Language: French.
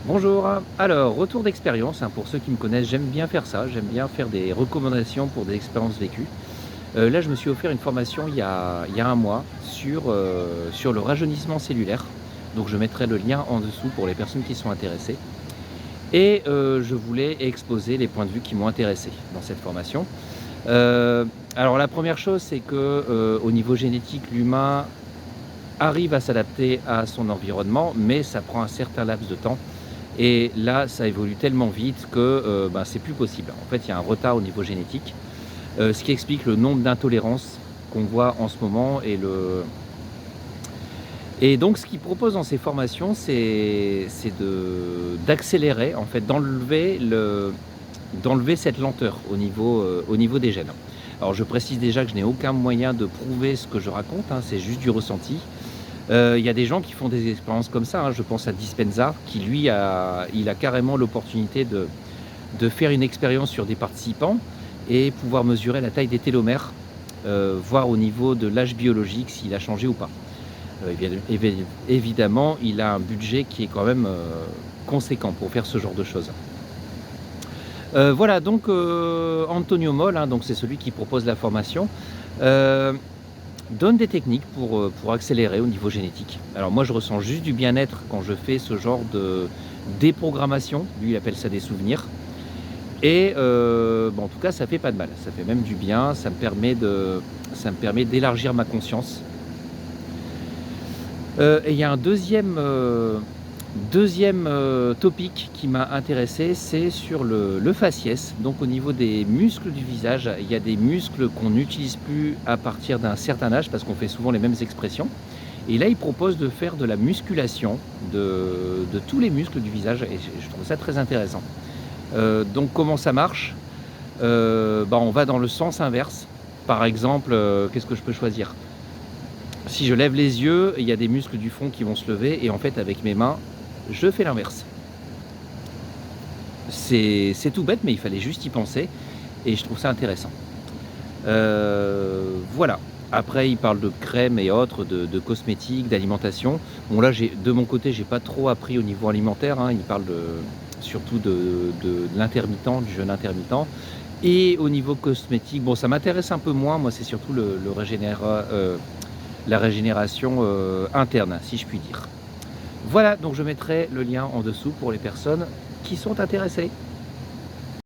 Bonjour, alors retour d'expérience, pour ceux qui me connaissent, j'aime bien faire ça, j'aime bien faire des recommandations pour des expériences vécues. Là, je me suis offert une formation il y a 1 mois sur le rajeunissement cellulaire, donc je mettrai le lien en dessous pour les personnes qui sont intéressées et je voulais exposer les points de vue qui m'ont intéressé dans cette formation. Heu, alors la première chose, c'est que, au niveau génétique, l'humain arrive à s'adapter à son environnement, mais ça prend un certain laps de temps. Et là, ça évolue tellement vite que, c'est plus possible. En fait, il y a un retard au niveau génétique, ce qui explique le nombre d'intolérances qu'on voit en ce moment et donc ce qu'ils proposent dans ces formations, c'est d'accélérer, en fait, d'enlever cette lenteur au niveau des gènes. Alors je précise déjà que je n'ai aucun moyen de prouver ce que je raconte, c'est juste du ressenti. Il y a des gens qui font des expériences comme ça, je pense à Dispenza qui lui il a carrément l'opportunité de faire une expérience sur des participants et pouvoir mesurer la taille des télomères, voir au niveau de l'âge biologique s'il a changé ou pas. Évidemment, il a un budget qui est quand même, conséquent pour faire ce genre de choses. Voilà donc Antonio Moll, donc c'est celui qui propose la formation, heu donne des techniques pour accélérer au niveau génétique. Alors moi, je ressens juste du bien-être quand je fais ce genre de déprogrammation. Lui, il appelle ça des souvenirs et en tout cas, ça fait pas de mal. Ça fait même du bien, ça me permet d'élargir ma conscience. Et il y a un deuxième topic qui m'a intéressé, c'est sur le faciès. Donc au niveau des muscles du visage, il y a des muscles qu'on n'utilise plus à partir d'un certain âge parce qu'on fait souvent les mêmes expressions. Et là, il propose de faire de la musculation de tous les muscles du visage et je trouve ça très intéressant. Donc comment ça marche? On va dans le sens inverse. Par exemple, qu'est-ce que je peux choisir? Si je lève les yeux, il y a des muscles du front qui vont se lever et en fait avec mes mains, je fais l'inverse. C'est tout bête mais il fallait juste y penser et je trouve ça intéressant. Voilà. Après il parle de crème et autres, de cosmétiques, d'alimentation. Bon là de mon côté, j'ai pas trop appris au niveau alimentaire, il parle surtout de l'intermittent, du jeûne intermittent et au niveau cosmétique, bon ça m'intéresse un peu moins, moi c'est surtout la régénération, interne, si je puis dire. Voilà, donc je mettrai le lien en dessous pour les personnes qui sont intéressées.